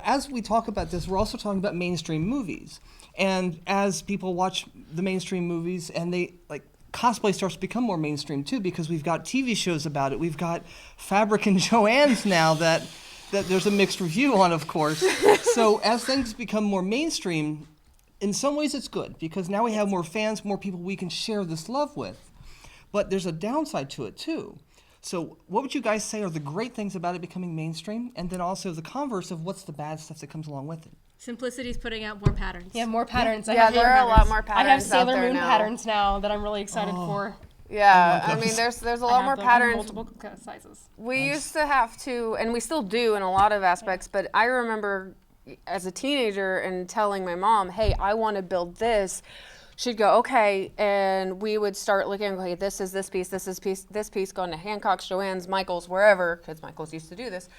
As we talk about this, we're also talking about mainstream movies. And as people watch the mainstream movies and cosplay starts to become more mainstream too, because we've got TV shows about it. We've got Fabric and Joanne's now that there's a mixed review on, of course. So as things become more mainstream, in some ways it's good because now we have more fans, more people we can share this love with. But there's a downside to it too. So what would you guys say are the great things about it becoming mainstream, and then also the converse of what's the bad stuff that comes along with it? Simplicity's putting out more patterns. Yeah, more patterns. Yeah, there are a lot more patterns. I have Sailor Moon now. patterns now that I'm really excited for. Yeah, I mean, there's a lot more patterns. Multiple sizes. We used to have to, and we still do in a lot of aspects, but I remember as a teenager and telling my mom, hey, I want to build this. She'd go, okay, and we would start looking, okay, this is this piece, this piece, going to Hancock's, Joann's, Michael's, wherever, because Michael's used to do this,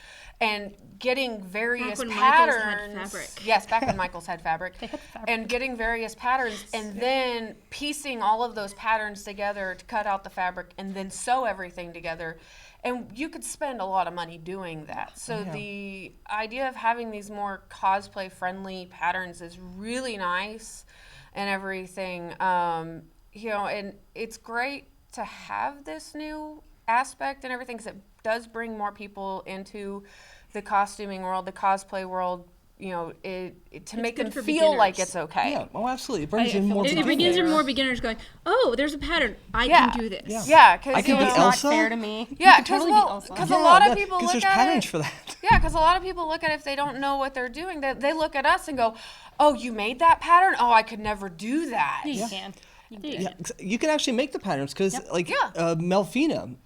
and getting various back when patterns. Michael's had fabric. Yes, back when Michael's had fabric. They had fabric. And getting various patterns, and then piecing all of those patterns together to cut out the fabric, and then sew everything together. And you could spend a lot of money doing that. So the idea of having these more cosplay-friendly patterns is really nice. And everything, and it's great to have this new aspect and everything because it does bring more people into the costuming world, the cosplay world, to make them feel like it's okay. Yeah, absolutely. It brings in more It begins in more beginners going, oh, there's a pattern. I can do this. Yeah, because I can be It's Elsa. not fair to me. Yeah, because because a lot of people look there's at patterns it. for that. Yeah, because a lot of people look at it if they don't know what they're doing. They look at us and go, oh, you made that pattern? Oh, I could never do that. You can. You can actually make the patterns because, Melfina,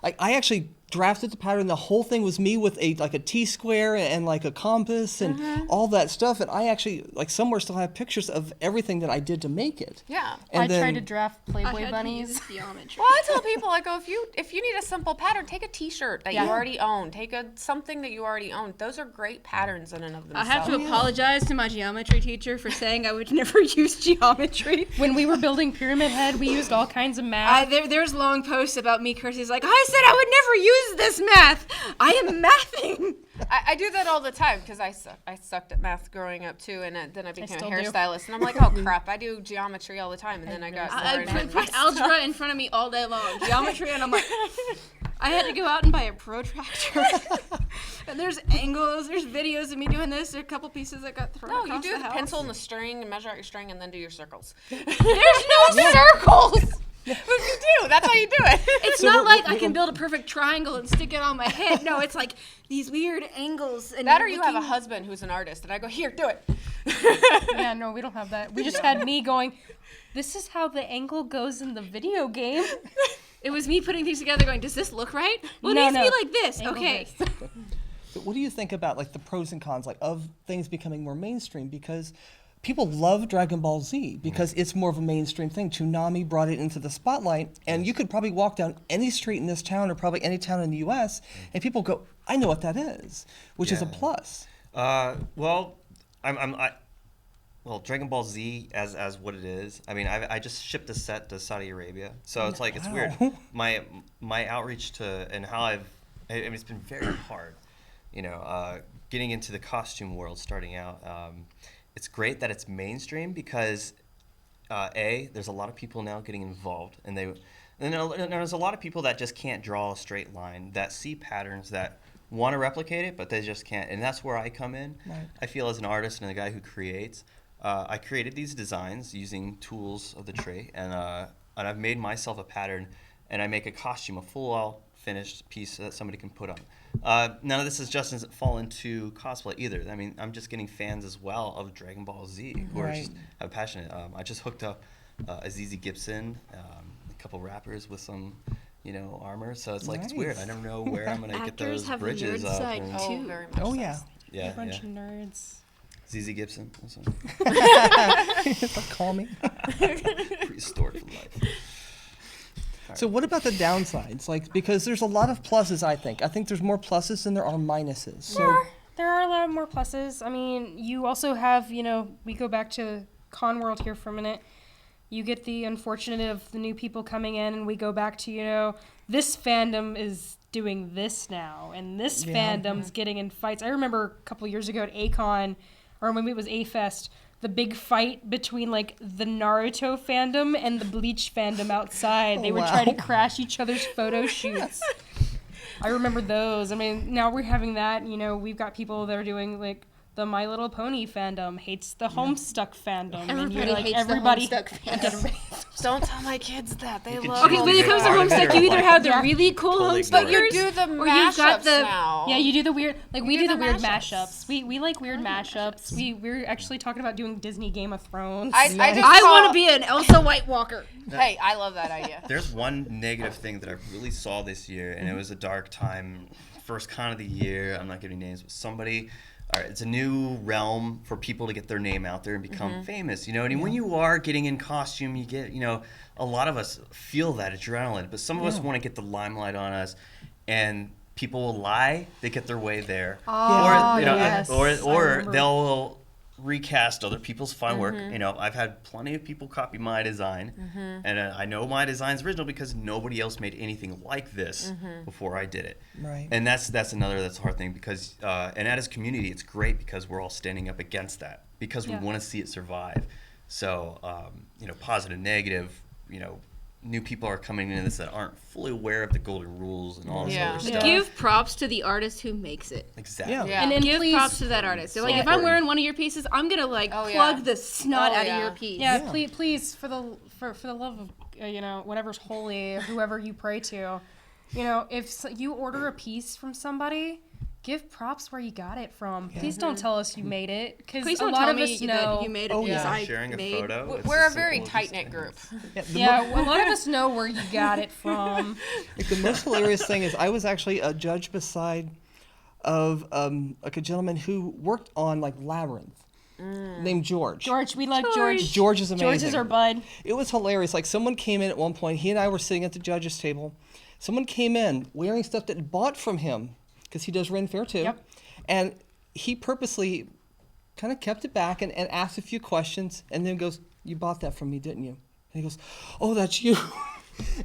I actually drafted the pattern. The whole thing was me with a T-square and like a compass and all that stuff. And I actually somewhere still have pictures of everything that I did to make it. Yeah. And I tried to draft Playboy bunnies. Geometry. Well, I tell people, I go, if you need a simple pattern, take a T-shirt that you already own. Take something that you already own. Those are great patterns in and of themselves. I have to apologize to my geometry teacher for saying I would never use geometry. When we were building Pyramid Head, we used all kinds of math. There's long posts about me cursing. Like, I said I would never use this math. I am mathing. I do that all the time because I sucked at math growing up too, and then I became a still do. hairstylist, and I'm like, oh crap, I do geometry all the time, and then I got I put algebra in front of me all day long, geometry, and I'm like, I had to go out and buy a protractor. And there's angles, there's videos of me doing this. There are a couple pieces that got thrown across the house. No, you do the pencil and the string and measure out your string, and then do your circles. There's no circles. But you do. That's how you do it. It's not like I can build a perfect triangle and stick it on my head. No, it's like these weird angles. And that or you have a husband who's an artist, and I go, here, do it. Yeah, no, we don't have that. We just had me going, this is how the angle goes in the video game. It was me putting things together going, does this look right? Well, No, it needs to no. be like this. Angle Okay. this. But what do you think about the pros and cons of things becoming more mainstream? Because people love Dragon Ball Z because it's more of a mainstream thing. Toonami brought it into the spotlight, and you could probably walk down any street in this town or probably any town in the U.S., and people go, I know what that is, which is a plus. Dragon Ball Z as what it is. I mean, I just shipped a set to Saudi Arabia, so it's it's weird. My outreach to and how it's been very hard. Getting into the costume world, starting out. It's great that it's mainstream because there's a lot of people now getting involved, and there's a lot of people that just can't draw a straight line, that see patterns, that want to replicate it, but they just can't. And that's where I come in. Right. I feel as an artist and a guy who creates, I created these designs using tools of the trade, and I've made myself a pattern, and I make a costume, a full finished piece that somebody can put on. None of this doesn't fall into cosplay either. I mean, I'm just getting fans as well of Dragon Ball Z who are just passionate. I just hooked up Azizi Gibson, a couple rappers with some, armor. So it's it's weird. I never know where I'm gonna get those bridges up. Too. Very much. Oh yeah. A bunch of nerds. ZZ Gibson. Also. Call me. Prehistoric for life. So what about the downsides? Because there's a lot of pluses, I think. I think there's more pluses than there are minuses. So There are a lot more pluses. I mean, you also have, we go back to con world here for a minute. You get the unfortunate of the new people coming in, and we go back to, this fandom is doing this now, and this fandom's getting in fights. I remember a couple years ago at A-Kon, or maybe it was A-Fest, the big fight between like the Naruto fandom and the Bleach fandom outside. They were trying to crash each other's photo shoots. I remember those. I mean, now we're having that, you know, we've got people that are doing like the My Little Pony fandom hates the Homestuck fandom. Everybody hates the Homestuck fandom. Don't tell my kids that. They love Okay, when it comes to Homestuck, you either have the really cool Totally Homestuckers, But you do the or you've got mashups the now. Yeah, you do the weird, like we do the weird mashups. mashups. We like weird mashups. We're actually talking about doing Disney Game of Thrones. I I want to be an Elsa White Walker. Hey, I love that idea. There's one negative thing that I really saw this year, and it was a dark time. First con of the year. I'm not giving names, but somebody. All right, it's a new realm for people to get their name out there and become famous. You know, and when you are getting in costume, you get, you know, a lot of us feel that adrenaline, but some of us want to get the limelight on us, and people will lie. They get their way there, or you know, yes. or they'll recast other people's fine work. You know, I've had plenty of people copy my design, and I know my design's original because nobody else made anything like this before I did it. Right. And that's a hard thing because and as a community, it's great because we're all standing up against that because we want to see it survive. So you know, positive, negative, you know, new people are coming into this that aren't fully aware of the golden rules and all this other stuff. Give props to the artist who makes it. Exactly. Yeah. And then give please- props to that artist. So, like, if I'm important. wearing one of your pieces, I'm gonna like Oh, plug yeah. the snot Oh, out yeah. of your piece. Yeah, please, for the love of you know, whatever's holy, whoever you pray to, you know, if you order a piece from somebody, give props where you got it from. Please don't tell us you made it, because Please a don't lot tell of me us that know. you made a Oh, piece yeah. I Sharing a made. photo. it's We're a as very simple as tight-knit these group. things. Yeah, a lot of us know where you got it from. Like, the most hilarious thing is I was actually a judge beside of like a gentleman who worked on like Labyrinth, named George. George, we like George. George is amazing. George is our bud. It was hilarious. Like, someone came in at one point. He and I were sitting at the judges' table. Someone came in wearing stuff that he bought from him because he does Ren Fair too. Yep. And he purposely kind of kept it back and asked a few questions and then goes, "You bought that from me, didn't you?" And he goes, "Oh, that's you."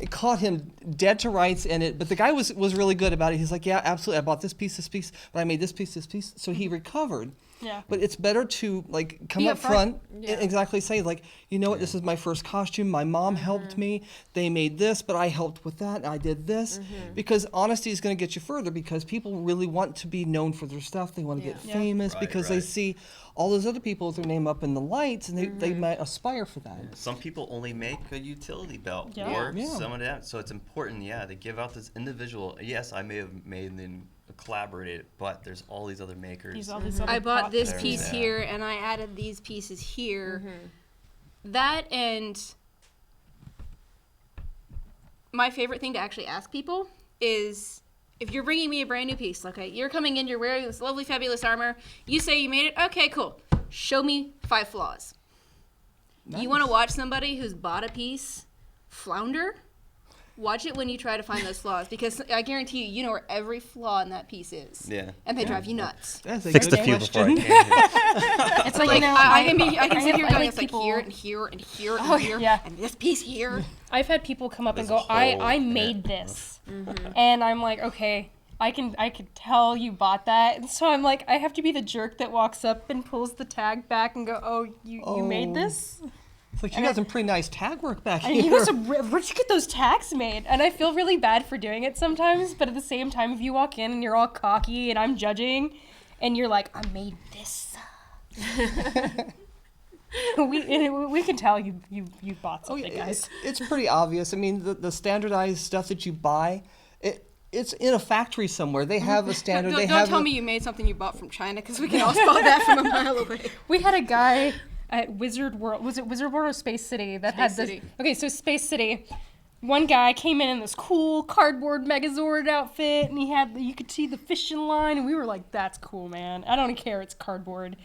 It caught him dead to rights in it, but the guy was really good about it. He's like, "Yeah, absolutely. I bought this piece, but I made this piece. So he recovered. Yeah. But it's better to like come Be up front upfront. and exactly say, like, you know what, this is my first costume. My mom helped me. They made this, but I helped with that. And I did this. Because honesty is going to get you further, because people really want to be known for their stuff. They want to get famous Right, because they right. see all those other people with their name up in the lights, and they might aspire for that. Some people only make a utility belt Yeah. or Yeah. some of that. So it's important, to give out this individual. Yes, I may have made and then collaborated, but there's all these other makers. All these other I bought this There, piece yeah. here, and I added these pieces here. That and my favorite thing to actually ask people is, if you're bringing me a brand new piece, okay, you're coming in, you're wearing this lovely, fabulous armor. You say you made it. Okay, cool. Show me 5 flaws. You want to watch somebody who's bought a piece flounder? Watch it when you try to find those flaws, because I guarantee you know where every flaw in that piece is. Yeah. And they drive you nuts. That's a Fixed good a few before question. I came here. It's like, Like, you know, I can sit here I going, like it's like people- here and here and here and here, yeah. and this piece here. I've had people come up and There's go, a whole I net made of- this. And I'm like, okay, I could tell you bought that. And so I'm like, I have to be the jerk that walks up and pulls the tag back and go, oh, you made Oh. this? It's like, you got some pretty nice tag work back And here. you guys where'd you get those tags made? And I feel really bad for doing it sometimes, but at the same time, if you walk in and you're all cocky and I'm judging, and you're like, I made this. we can tell you bought Oh, something, yeah, guys. it's pretty obvious. I mean, the standardized stuff that you buy, it's in a factory somewhere. They have a standard. Don't, they don't have tell me you made something you bought from China, because we can all spot that from a mile away. We had a guy at Wizard World. Was it Wizard World or Space City that had Space this? City. Okay, so Space City. One guy came in this cool cardboard Megazord outfit, and you could see the fishing line, and we were like, "That's cool, man. I don't care. It's cardboard."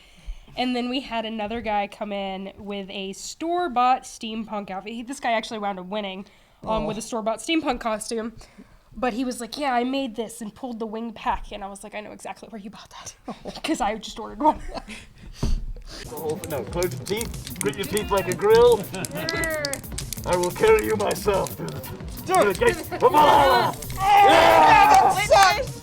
And then we had another guy come in with a store-bought steampunk outfit. This guy actually wound up winning with a store-bought steampunk costume. But he was like, yeah, I made this, and pulled the wing pack. And I was like, I know exactly where you bought that. Because I just ordered one. No, close your teeth. Grit your teeth like a grill. I will carry you myself to the gates of Valhalla. Witness!